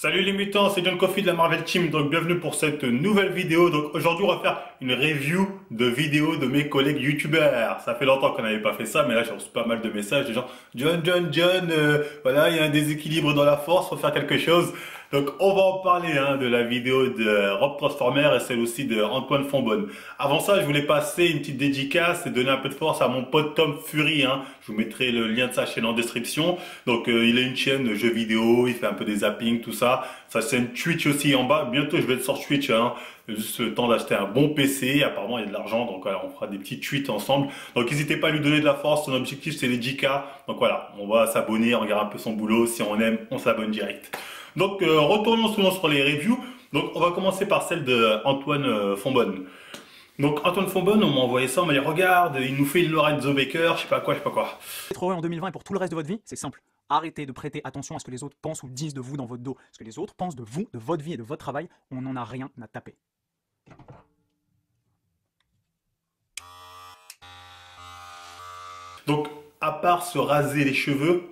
Salut les mutants, c'est John Coffey de la Marvel Team, donc bienvenue pour cette nouvelle vidéo. Donc aujourd'hui on va faire une review de vidéos de mes collègues youtubeurs. Ça fait longtemps qu'on n'avait pas fait ça, mais là j'ai reçu pas mal de messages des gens. John, voilà, il y a un déséquilibre dans la force, faut faire quelque chose. Donc on va en parler de la vidéo de Rob Transformer et celle aussi de Antoine Fonbonne. Avant ça, je voulais passer une petite dédicace et donner un peu de force à mon pote Tom Fury. Je vous mettrai le lien de sa chaîne en description. Donc il a une chaîne de jeux vidéo, il fait un peu des zappings, tout ça. Sa chaîne Twitch aussi en bas. Bientôt je vais être sur Twitch. Juste le temps d'acheter un bon PC. Apparemment il y a de l'argent, donc voilà, on fera des petits tweets ensemble. Donc n'hésitez pas à lui donner de la force. Son objectif c'est les 10K. Donc voilà, on va s'abonner, on regarde un peu son boulot. Si on aime, on s'abonne direct. Donc retournons souvent sur les reviews. Donc on va commencer par celle de Antoine Fonbonne. Donc Antoine Fonbonne, on m'a envoyé ça, on m'a dit regarde, il nous fait une Lorenzo Baker, je sais pas quoi. Être heureux en 2020 et pour tout le reste de votre vie, c'est simple. Arrêtez de prêter attention à ce que les autres pensent ou disent de vous dans votre dos. Ce que les autres pensent de vous, de votre vie et de votre travail, on n'en a rien à taper. Donc à part se raser les cheveux,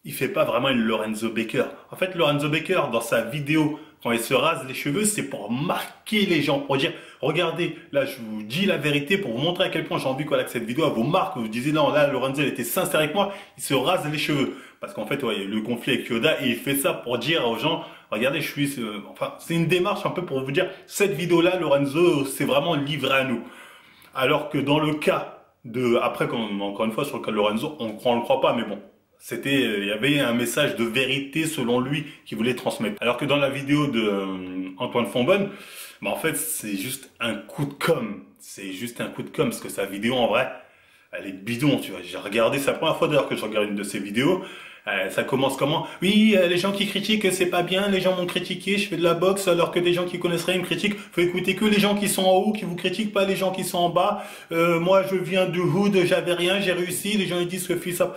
il fait pas vraiment une Lorenzo Baker. En fait, Lorenzo Baker, dans sa vidéo, quand il se rase les cheveux, c'est pour marquer les gens, pour dire, regardez, là, je vous dis la vérité, pour vous montrer à quel point j'ai envie que cette vidéo vous marque, vous disiez, non, là, Lorenzo, elle était sincère avec moi, il se rase les cheveux. Parce qu'en fait, ouais, il y a eu le conflit avec Yoda, et il fait ça pour dire aux gens, regardez, je suis, enfin, c'est une démarche un peu pour vous dire, cette vidéo-là, Lorenzo, c'est vraiment livré à nous. Alors que dans le cas de, après, encore une fois, sur le cas de Lorenzo, on le croit pas, mais bon. Il y avait un message de vérité selon lui qu'il voulait transmettre. Alors que dans la vidéo de Antoine Fonbonne, en fait, c'est juste un coup de com'. C'est juste un coup de com' parce que sa vidéo, en vrai, elle est bidon, tu vois. J'ai regardé, c'est la première fois d'ailleurs que je regarde une de ses vidéos. Ça commence comment? Oui, les gens qui critiquent, c'est pas bien, les gens m'ont critiqué, je fais de la boxe, alors que des gens qui connaissent rien me critiquent. Faut écouter que les gens qui sont en haut, qui vous critiquent, pas les gens qui sont en bas. Moi, je viens du hood, j'avais rien, j'ai réussi, les gens ils disent que fils ça.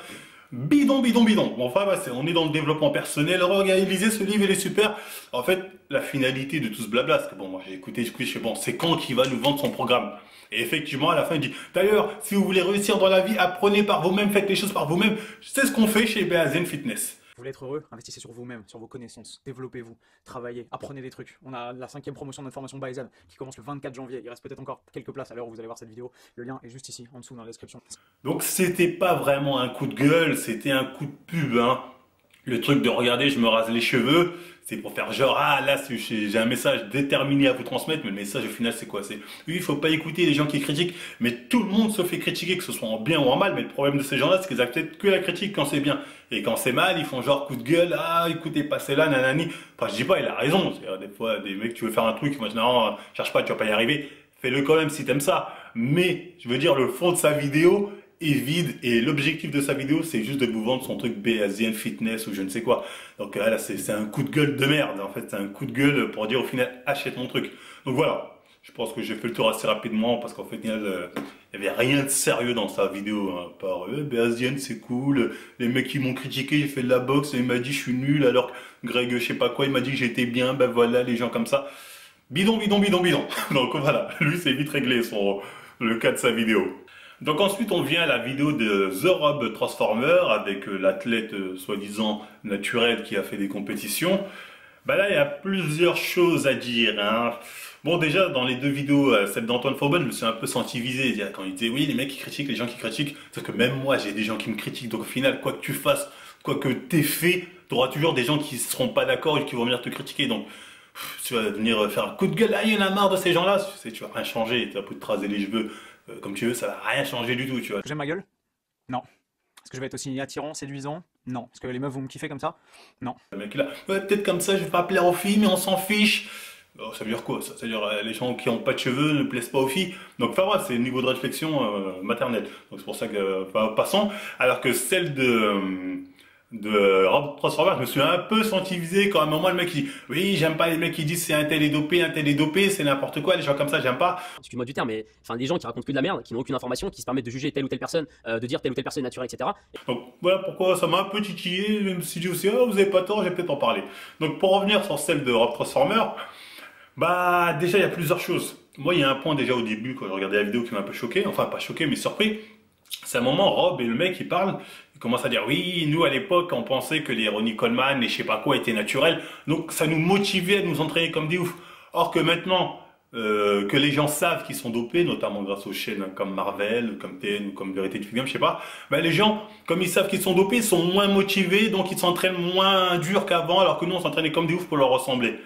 Bidon. Bon, enfin, on est dans le développement personnel. Regardez, lisez ce livre, il est super. En fait, la finalité de tout ce blabla, c'est que bon, moi j'ai écouté, je sais bon, c'est quand qu'il va nous vendre son programme. Et effectivement, à la fin, il dit, d'ailleurs, si vous voulez réussir dans la vie, apprenez par vous-même, faites les choses par vous-même. C'est ce qu'on fait chez Beazen Fitness. Vous voulez être heureux? Investissez sur vous-même, sur vos connaissances, développez-vous, travaillez, apprenez des trucs. On a la 5e promotion de notre formation Beazen qui commence le 24 janvier. Il reste peut-être encore quelques places à l'heure où vous allez voir cette vidéo. Le lien est juste ici, en dessous dans la description. Donc c'était pas vraiment un coup de gueule, c'était un coup de pub. Le truc de regarder, je me rase les cheveux, c'est pour faire genre, ah là j'ai un message déterminé à vous transmettre, mais le message au final c'est quoi? C'est, oui, il faut pas écouter les gens qui critiquent, mais tout le monde se fait critiquer, que ce soit en bien ou en mal, mais le problème de ces gens-là, c'est qu'ils acceptent que la critique quand c'est bien. Et quand c'est mal, ils font genre coup de gueule, ah écoutez, passez là, nanani. Enfin je dis pas, il a raison, des fois des mecs, tu veux faire un truc, ils vont dire non, cherche pas, tu vas pas y arriver, fais-le quand même si t'aimes ça. Mais, je veux dire, le fond de sa vidéo est vide et l'objectif de sa vidéo c'est juste de vous vendre son truc Beazen Fitness ou je ne sais quoi. Donc là c'est un coup de gueule de merde en fait, c'est un coup de gueule pour dire au final achète mon truc. Donc voilà, je pense que j'ai fait le tour assez rapidement parce qu'en fait il y avait rien de sérieux dans sa vidéo par Beazen c'est cool, les mecs qui m'ont critiqué, j'ai fait de la boxe et il m'a dit je suis nul alors que Greg je sais pas quoi il m'a dit que j'étais bien, ben voilà les gens comme ça. Bidon. Donc voilà, lui c'est vite réglé le cas de sa vidéo. Donc ensuite on vient à la vidéo de The Rob Transformer avec l'athlète soi-disant naturel qui a fait des compétitions. Bah là il y a plusieurs choses à dire. Bon déjà dans les deux vidéos, celle d'Antoine Fonbonne, je me suis un peu senti visé. Quand il disait oui les mecs qui critiquent, les gens qui critiquent. Parce que même moi j'ai des gens qui me critiquent. Donc au final quoi que tu fasses, quoi que t'aies fait, tu auras toujours des gens qui ne seront pas d'accord et qui vont venir te critiquer. Donc tu vas venir faire un coup de gueule, il y en a marre de ces gens-là. Tu vas rien changer, tu vas te raser les cheveux. Comme tu veux, ça va rien changer du tout, tu vois. J'aime ma gueule? Non. Est-ce que je vais être aussi attirant, séduisant? Non. Est-ce que les meufs vont me kiffer comme ça? Non. Le mec là, ouais, peut-être comme ça, je vais pas plaire aux filles, mais on s'en fiche. Alors, ça veut dire quoi ça? Ça veut dire les gens qui ont pas de cheveux ne plaisent pas aux filles. Donc, enfin, ouais, c'est le niveau de réflexion maternelle. Donc, c'est pour ça que, passons. Alors que celle de Rob Transformer, je me suis un peu senti visé quand à un moment le mec il dit oui j'aime pas les mecs qui disent c'est un tel est dopé, c'est n'importe quoi, les gens comme ça j'aime pas. Excuse-moi du terme, mais enfin des gens qui racontent que de la merde, qui n'ont aucune information, qui se permettent de juger telle ou telle personne, de dire telle ou telle personne est naturelle, etc. Donc voilà pourquoi ça m'a un peu titillé, je me suis dit aussi oh, vous avez pas tort, j'ai peut-être en parler. Donc pour revenir sur celle de Rob Transformer, bah déjà il y a plusieurs choses. Moi il y a un point déjà au début quand je regardais la vidéo qui m'a un peu choqué, enfin pas choqué mais surpris. C'est un moment, Rob et le mec, il parle, il commence à dire, oui, nous à l'époque, on pensait que les Ronnie Coleman et je sais pas quoi étaient naturels, donc ça nous motivait à nous entraîner comme des oufs. Or que maintenant, que les gens savent qu'ils sont dopés, notamment grâce aux chaînes comme Marvel, comme TN ou comme Vérité de Film, je sais pas, ben les gens, comme ils savent qu'ils sont dopés, sont moins motivés, donc ils s'entraînent moins dur qu'avant, alors que nous on s'entraînait comme des oufs pour leur ressembler.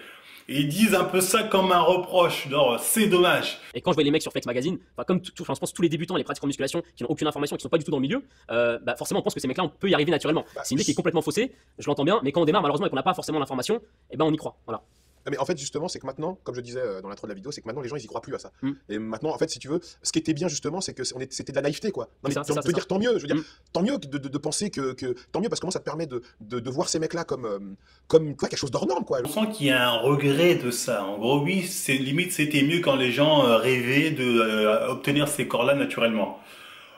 Et ils disent un peu ça comme un reproche, genre c'est dommage. Et quand je vois les mecs sur Flex Magazine, enfin comme je pense tous les débutants, les pratiques en musculation qui n'ont aucune information, qui sont pas du tout dans le milieu, bah forcément on pense que ces mecs-là on peut y arriver naturellement. C'est une idée qui est complètement faussée, je l'entends bien, mais quand on démarre malheureusement et qu'on n'a pas forcément l'information, et ben on y croit. Voilà. Mais en fait, justement, c'est que maintenant, comme je disais dans l'intro de la vidéo, c'est que maintenant les gens ils y croient plus à ça. Mm. Et maintenant, en fait, si tu veux, ce qui était bien justement, c'est que c'était de la naïveté, quoi. Non, mais C'est ça, on peut dire tant mieux. Je veux dire, Mm. tant mieux de penser tant mieux parce que moi, ça te permet de voir ces mecs-là comme quoi, quelque chose d'hors norme, quoi. On sent qu'il y a un regret de ça. En gros, oui, c'est limite c'était mieux quand les gens rêvaient de obtenir ces corps-là naturellement.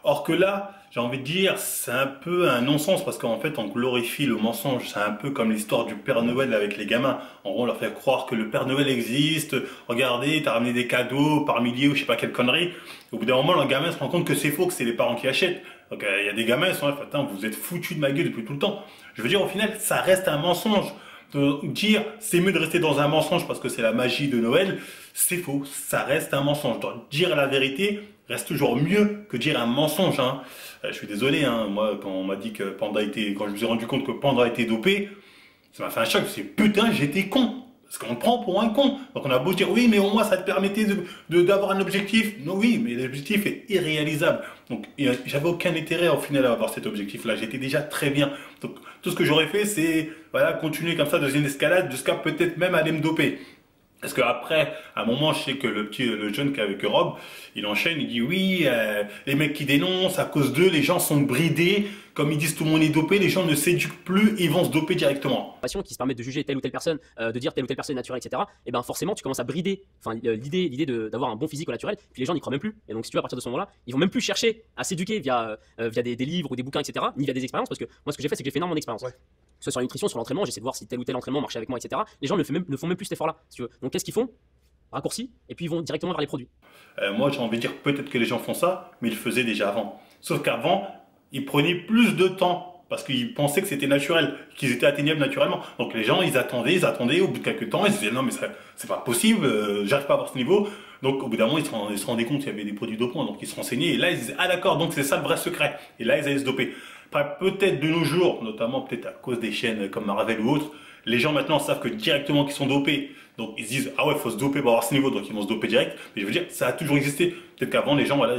Or que là, j'ai envie de dire, c'est un peu un non-sens parce qu'en fait, on glorifie le mensonge. C'est un peu comme l'histoire du Père Noël avec les gamins. En gros, on leur fait croire que le Père Noël existe. Regardez, t'as ramené des cadeaux par milliers ou je sais pas quelle connerie. Au bout d'un moment, le gamin se rend compte que c'est faux, que c'est les parents qui achètent. Donc, il y a des gamins, ils sont là, putain, vous êtes foutus de ma gueule depuis tout le temps. Je veux dire, au final, ça reste un mensonge. De dire c'est mieux de rester dans un mensonge parce que c'est la magie de Noël, c'est faux, ça reste un mensonge. Donc, dire la vérité reste toujours mieux que dire un mensonge. Hein. Je suis désolé, hein, moi quand on m'a dit que Panda était, quand je me suis rendu compte que Panda a été dopé, ça m'a fait un choc. Je me suis dit, putain, j'étais con. Parce qu'on me prend pour un con. Donc on a beau dire oui, mais au moins ça te permettait d'avoir un objectif. Non, oui, mais l'objectif est irréalisable. Donc j'avais aucun intérêt au final à avoir cet objectif-là. J'étais déjà très bien. Donc tout ce que j'aurais fait, c'est voilà, continuer comme ça dans une escalade jusqu'à peut-être même aller me doper. Parce qu'après, à un moment, je sais que le jeune qui est avec Rob, il enchaîne, il dit oui, les mecs qui dénoncent, à cause d'eux, les gens sont bridés. Comme ils disent tout le monde est dopé, les gens ne s'éduquent plus, ils vont se doper directement. Qui se permettent de juger telle ou telle personne, de dire telle ou telle personne est naturelle, etc. Et ben forcément tu commences à brider l'idée d'avoir un bon physique au naturel, puis les gens n'y croient même plus. Et donc si tu veux, à partir de ce moment-là, ils vont même plus chercher à s'éduquer via des livres ou des bouquins, etc. Ni via des expériences, parce que moi ce que j'ai fait, c'est que j'ai fait énormément d'expériences. Ouais. Que ce soit sur la nutrition, sur l'entraînement, j'essaie de voir si tel ou tel entraînement marchait avec moi, etc. Les gens ne font même plus cet effort-là, si tu veux. Donc qu'est-ce qu'ils font? Raccourci, et puis ils vont directement vers les produits. Moi, j'ai envie de dire peut-être que les gens font ça, mais ils le faisaient déjà avant. Sauf qu'avant, ils prenaient plus de temps parce qu'ils pensaient que c'était naturel, qu'ils étaient atteignables naturellement. Donc les gens, ils attendaient, au bout de quelques temps, ils se disaient non mais c'est pas possible, j'arrive pas à avoir ce niveau. Donc au bout d'un moment, ils se rendaient compte qu'il y avait des produits dopants, donc ils se renseignaient, et là ils disaient ah d'accord, donc c'est ça le vrai secret. Et là ils allaient se doper. Après, peut-être de nos jours, notamment peut-être à cause des chaînes comme Marvel ou autres, les gens maintenant savent que directement qu'ils sont dopés. Donc ils se disent ah ouais, faut se doper pour avoir ce niveau, donc ils vont se doper direct. Mais je veux dire, ça a toujours existé. Peut-être qu'avant les gens, voilà,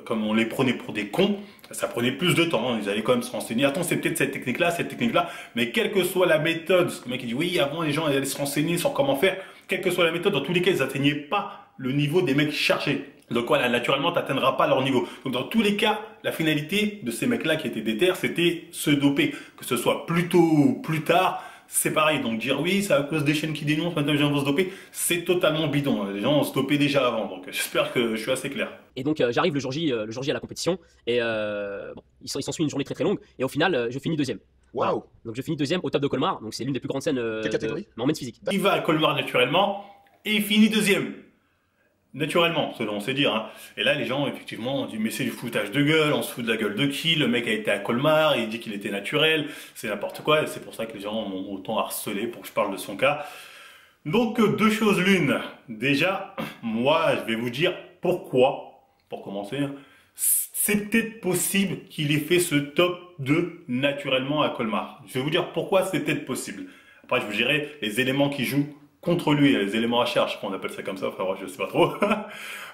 comme on les prenait pour des cons, ça prenait plus de temps. Ils allaient quand même se renseigner. Attends, c'est peut-être cette technique-là. Mais quelle que soit la méthode, ce que le mec il dit oui, avant les gens allaient se renseigner sur comment faire. Quelle que soit la méthode, dans tous les cas, ils n'atteignaient pas le niveau des mecs chargés. Donc voilà, naturellement, tu n'atteindras pas leur niveau. Donc dans tous les cas, la finalité de ces mecs-là qui étaient déter, c'était se doper. Que ce soit plus tôt ou plus tard, c'est pareil. Donc dire oui, c'est à cause des chaînes qui dénoncent, maintenant les gens vont se doper, c'est totalement bidon. Les gens se dopaient déjà avant. Donc j'espère que je suis assez clair. Et donc j'arrive le jour J à la compétition, et bon, il s'ensuit une journée très très longue, et au final je finis deuxième. Voilà. Waouh! Donc je finis deuxième au top de Colmar, donc c'est l'une des plus grandes scènes Quelle catégorie? en men's physique. Il va à Colmar naturellement et il finit deuxième. Naturellement, selon on sait dire. Hein. Et là, les gens, effectivement, ont dit mais c'est du foutage de gueule, on se fout de la gueule de qui? Le mec a été à Colmar, il dit qu'il était naturel, c'est n'importe quoi. Et c'est pour ça que les gens m'ont autant harcelé pour que je parle de son cas. Donc, deux choses l'une. Déjà, moi, je vais vous dire pourquoi, pour commencer. Hein, c'est peut-être possible qu'il ait fait ce top 2 naturellement à Colmar. Je vais vous dire pourquoi c'est peut-être possible. Après, je vous dirai les éléments qui jouent contre lui, les éléments à charge, qu'on appelle ça comme ça, enfin, je sais pas trop.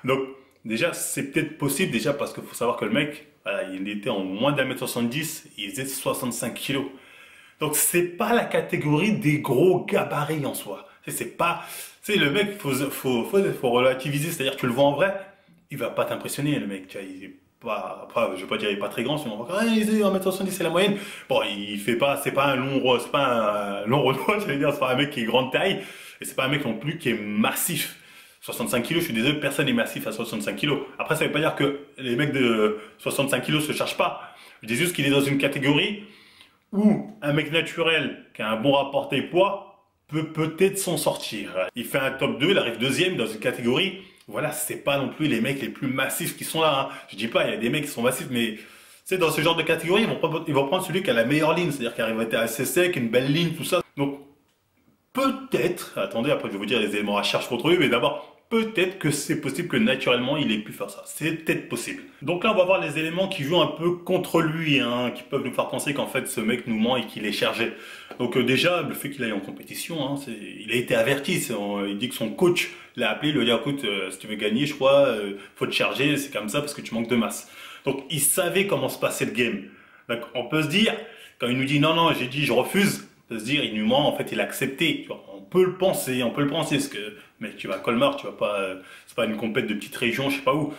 Donc, déjà, c'est peut-être possible, déjà, parce qu'il faut savoir que le mec, voilà, il était en moins d'1m70, il faisait 65 kilos. Donc, c'est pas la catégorie des gros gabarits en soi. C'est pas, le mec, faut relativiser, c'est-à-dire que tu le vois en vrai, il va pas t'impressionner, le mec, tu vois, il est pas, je vais pas dire il est pas très grand, sinon on va dire, il est 1m70, c'est la moyenne. Bon, il fait pas, c'est pas un long Renoir, j'allais dire, c'est pas un mec qui est grande taille, et c'est pas un mec non plus qui est massif. 65 kilos, je suis désolé, personne n'est massif à 65 kilos. Après, ça veut pas dire que les mecs de 65 kilos se chargent pas. Je dis juste qu'il est dans une catégorie où un mec naturel qui a un bon rapport taille-poids peut peut-être s'en sortir. Il fait un top 2, il arrive deuxième dans une catégorie voilà, c'est pas non plus les mecs les plus massifs qui sont là. Hein. Je dis pas, il y a des mecs qui sont massifs, mais c'est dans ce genre de catégorie, ils vont prendre celui qui a la meilleure ligne, c'est-à-dire qui arrive à être assez sec, une belle ligne, tout ça. Donc peut-être, attendez, après je vais vous dire les éléments à charge contre lui, mais d'abord, peut-être que c'est possible que naturellement il ait pu faire ça. C'est peut-être possible. Donc là, on va voir les éléments qui jouent un peu contre lui, hein, qui peuvent nous faire penser qu'en fait ce mec nous ment et qu'il est chargé. Donc déjà, le fait qu'il aille en compétition, hein, il a été averti. Il dit que son coach l'a appelé, il lui a dit écoute, si tu veux gagner, je crois, faut te charger, c'est comme ça parce que tu manques de masse. Donc il savait comment se passait le game. Donc on peut se dire, quand il nous dit non, non, j'ai dit je refuse, on peut se dire il nous ment, en fait il a accepté. Tu vois, on peut le penser, parce que mec, tu vas à Colmar, tu vas pas, c'est pas une compète de petite région, je sais pas où.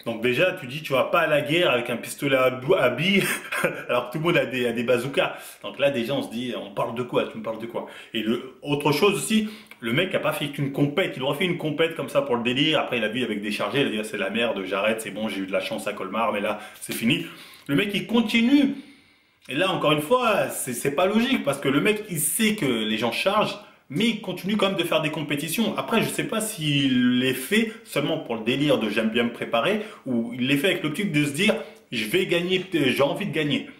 Donc déjà, tu dis, tu vas pas à la guerre avec un pistolet à billes, alors que tout le monde a des bazookas. Donc là, déjà, on se dit, on parle de quoi? Tu me parles de quoi? Et autre chose aussi, le mec a pas fait qu'une compète. Il aurait fait une compète comme ça pour le délire. Après, il a vu avec des chargés, il a dit, ah, c'est la merde, j'arrête, c'est bon, j'ai eu de la chance à Colmar, mais là, c'est fini. Le mec, il continue. Et là, encore une fois, c'est pas logique, parce que le mec, il sait que les gens chargent, mais il continue quand même de faire des compétitions. Après, je sais pas s'il les fait seulement pour le délire de j'aime bien me préparer, ou il les fait avec l'optique de se dire je vais gagner, j'ai envie de gagner.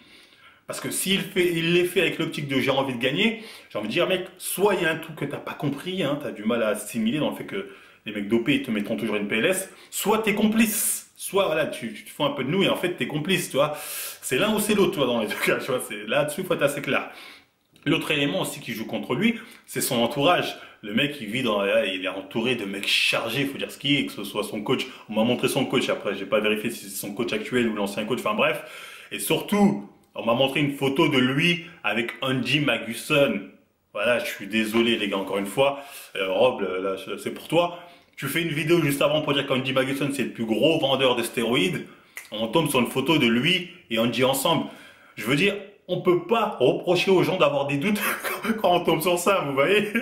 Parce que s'il les fait avec l'optique de j'ai envie de gagner, j'ai envie de dire mec, soit il y a un truc que t'as pas compris, hein, t'as du mal à assimiler dans le fait que les mecs dopés ils te mettront toujours une PLS, soit t'es complice, soit voilà, tu te fais un peu de nous et en fait t'es complice, tu vois. C'est l'un ou c'est l'autre, toi, dans les deux cas, tu vois, là-dessus, faut être assez clair. L'autre élément aussi qui joue contre lui, c'est son entourage. Le mec, il est entouré de mecs chargés, il faut dire ce qu'il est, que ce soit son coach. On m'a montré son coach, après, j'ai pas vérifié si c'est son coach actuel ou l'ancien coach, enfin bref. Et surtout, on m'a montré une photo de lui avec Andy Maguson. Voilà, je suis désolé les gars, encore une fois. Rob, là, c'est pour toi. Tu fais une vidéo juste avant pour dire qu'Andy Maguson, c'est le plus gros vendeur de stéroïdes. On tombe sur une photo de lui et Andy ensemble. Je veux dire, on peut pas reprocher aux gens d'avoir des doutes quand on tombe sur ça, vous voyez.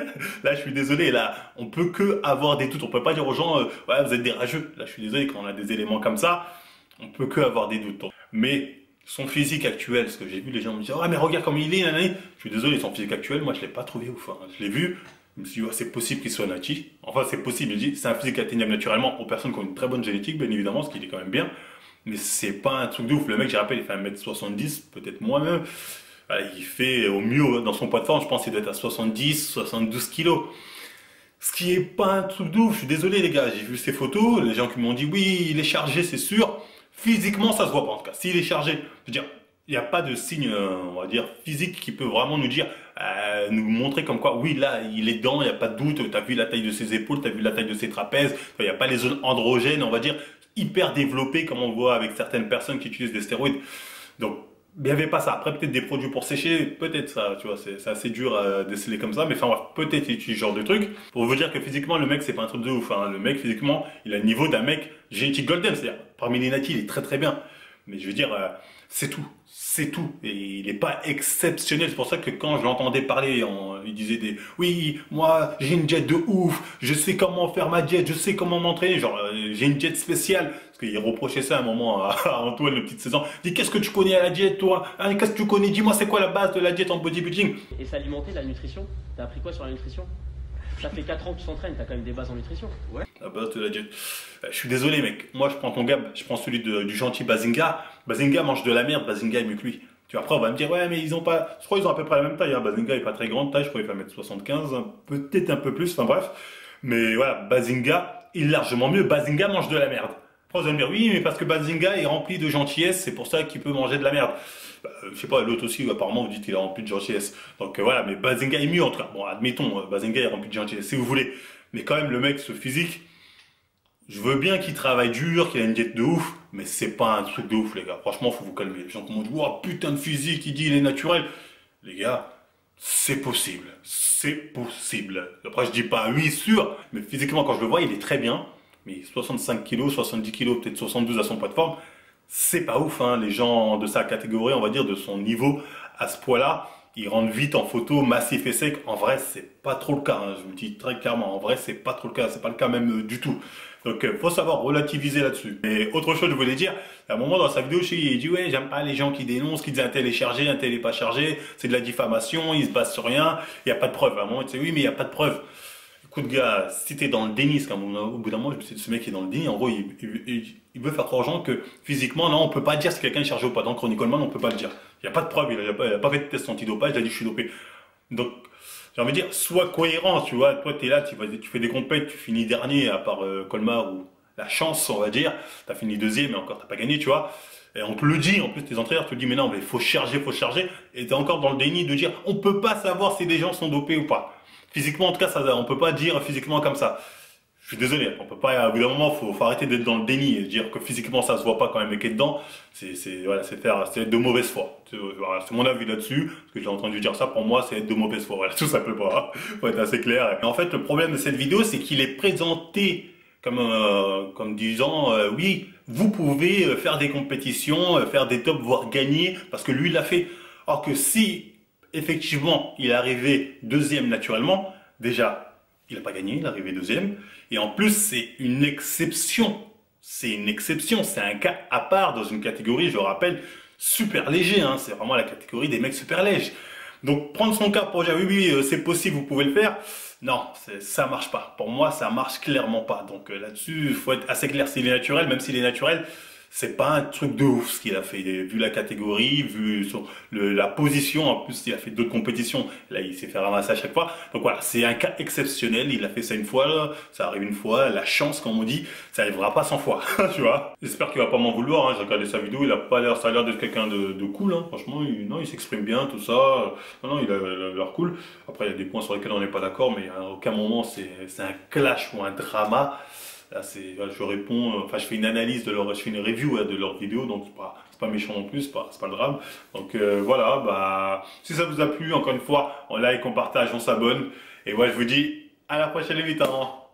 Là, je suis désolé, là, on peut que avoir des doutes. On peut pas dire aux gens, ouais, vous êtes des rageux. Là, je suis désolé, quand on a des éléments comme ça, on peut que avoir des doutes. Mais son physique actuel, ce que j'ai vu, les gens me disent, ah, mais regarde comme il est, nanani. Je suis désolé, son physique actuel, moi, je l'ai pas trouvé ouf. Hein. Je l'ai vu, je me suis dit, ouais, c'est possible qu'il soit nati. Enfin, c'est possible, je dis, c'est un physique atteignable naturellement aux personnes qui ont une très bonne génétique, bien évidemment, ce qui est quand même bien. Mais c'est pas un truc de ouf. Le mec, je rappelle, il fait 1m70, peut-être moi-même. Il fait au mieux dans son poids de forme, je pense qu'il doit être à 70, 72 kilos. Ce qui est pas un truc de ouf. Je suis désolé, les gars. J'ai vu ces photos. Les gens qui m'ont dit, oui, il est chargé, c'est sûr. Physiquement, ça se voit pas, en tout cas. S'il est chargé, je veux dire, il n'y a pas de signe, on va dire, physique qui peut vraiment nous dire, nous montrer comme quoi, oui, là, il est dedans, il n'y a pas de doute. Tu as vu la taille de ses épaules, tu as vu la taille de ses trapèzes. Il n'y a pas les zones androgènes, on va dire, hyper développées comme on voit avec certaines personnes qui utilisent des stéroïdes. Donc, il n'y avait pas ça. Après, peut-être des produits pour sécher, peut-être ça, tu vois, c'est assez dur à déceler comme ça. Mais enfin, peut-être il utilise ce genre de truc. Pour vous dire que physiquement, le mec, c'est pas un truc de ouf. Hein. Le mec, physiquement, il a le niveau d'un mec génétique golden. C'est-à-dire, parmi les natis, il est très très bien. Mais je veux dire, c'est tout. C'est tout. Et il n'est pas exceptionnel. C'est pour ça que quand je l'entendais parler, il disait oui, moi, j'ai une jet de ouf. Je sais comment faire ma jet. Je sais comment m'entraîner. Genre, j'ai une jet spéciale. Parce qu'il reprochait ça à un moment à Antoine, le petit 16 ans. Il dit, qu'est-ce que tu connais à la jet, toi? Hein, qu'est-ce que tu connais? Dis-moi, c'est quoi la base de la jet en bodybuilding? Et s'alimenter, la nutrition, t'as appris quoi sur la nutrition? Ça fait 4 ans que tu t'entraînes, t'as quand même des bases en nutrition. Ouais. La base de la jet. Je suis désolé, mec. Moi, je prends ton gars, je prends celui du gentil Bazinga. Bazinga mange de la merde, Bazinga est mieux que lui. Tu vois, après, on va me dire, ouais, mais ils ont pas. Je crois qu'ils ont à peu près la même taille. Hein. Bazinga est pas très grande taille, je crois qu'il fait 1m75, peut-être un peu plus, enfin bref. Mais voilà, Bazinga est largement mieux. Bazinga mange de la merde. Après, vous allez me dire, oui, mais parce que Bazinga est rempli de gentillesse, c'est pour ça qu'il peut manger de la merde. Je sais pas, l'autre aussi, apparemment, vous dites qu'il est rempli de gentillesse. Donc voilà, mais Bazinga est mieux en tout cas. Bon, admettons, Bazinga est rempli de gentillesse, si vous voulez. Mais quand même, le mec, ce physique, je veux bien qu'il travaille dur, qu'il a une diète de ouf, mais c'est pas un truc de ouf, les gars. Franchement, faut vous calmer. Les gens qui m'ont dit, oh putain de physique, il dit il est naturel. Les gars, c'est possible. C'est possible. Après, je dis pas oui, sûr, mais physiquement, quand je le vois, il est très bien. Mais 65 kilos, 70 kilos, peut-être 72 à son poids de forme, c'est pas ouf, hein. Les gens de sa catégorie, on va dire, de son niveau à ce poids-là, ils rentrent vite en photo, massif et sec. En vrai, c'est pas trop le cas, hein. Je vous le dis très clairement. En vrai, c'est pas trop le cas. C'est pas le cas même du tout. Donc, faut savoir relativiser là-dessus. Mais autre chose, je voulais dire, à un moment dans sa vidéo, il dit, ouais, j'aime pas les gens qui dénoncent, qui disent un tel est chargé, un tel est pas chargé. C'est de la diffamation, ils se basent sur rien. Il n'y a pas de preuve. À un moment, il dit, oui, mais il n'y a pas de preuve. Écoute, gars, si t'es dans le déni, c'est comme au bout d'un moment, je me suis dit, ce mec est dans le déni. En gros, il veut faire croire aux gens que physiquement, non, on peut pas dire si quelqu'un est chargé ou pas. Dans Chronicle Coleman, on peut pas le dire. Il n'y a pas de preuve, il a pas fait de test antidopage, il a dit je suis dopé. Donc, j'ai envie de dire, sois cohérent, tu vois. Toi, t'es là, tu fais des compètes, tu finis dernier, à part Colmar ou la chance, on va dire. T'as fini deuxième, mais encore, t'as pas gagné, tu vois. Et on te le dit, en plus, tes entraîneurs te disent, mais non, mais faut charger, faut charger. Et t'es encore dans le déni de dire, on peut pas savoir si des gens sont dopés ou pas. Physiquement, en tout cas, ça, on peut pas dire physiquement comme ça. Je suis désolé, on peut pas, à bout d'un moment, faut arrêter d'être dans le déni et dire que physiquement ça se voit pas quand un mec est dedans. Voilà, c'est être de mauvaise foi. Voilà, c'est mon avis là-dessus, parce que j'ai entendu dire ça, pour moi, c'est être de mauvaise foi. Voilà, tout simplement. Faut être assez clair. Et en fait, le problème de cette vidéo, c'est qu'il est présenté comme disant, oui, vous pouvez faire des compétitions, faire des tops, voire gagner, parce que lui, il l'a fait. Or que si, effectivement, il est arrivé deuxième naturellement, déjà, il n'a pas gagné, il est arrivé deuxième. Et en plus, c'est une exception. C'est une exception. C'est un cas à part dans une catégorie, je rappelle, super léger. Hein. C'est vraiment la catégorie des mecs super légers. Donc, prendre son cas pour dire oui, c'est possible, vous pouvez le faire. Non, ça marche pas. Pour moi, ça marche clairement pas. Donc là-dessus, il faut être assez clair s'il est naturel. Même s'il est naturel, c'est pas un truc de ouf ce qu'il a fait. Vu la catégorie, vu la position, en plus il a fait d'autres compétitions. Là, il s'est fait ramasser à chaque fois. Donc voilà, c'est un cas exceptionnel. Il a fait ça une fois, là. Ça arrive une fois. La chance, comme on dit, ça arrivera pas 100 fois, tu vois. J'espère qu'il va pas m'en vouloir. Hein. J'ai regardé sa vidéo, il a pas l'air, ça a l'air d'être quelqu'un de cool. Hein. Franchement, il s'exprime bien, tout ça. Non, il a l'air cool. Après, il y a des points sur lesquels on n'est pas d'accord, mais à aucun moment c'est un clash ou un drama. Là, je réponds, enfin, je fais une analyse je fais une review de leur vidéo, donc c'est pas méchant non plus, c'est pas le drame. Donc voilà, bah, si ça vous a plu, encore une fois, on like, on partage, on s'abonne. Et moi, je vous dis à la prochaine, les 8 ans.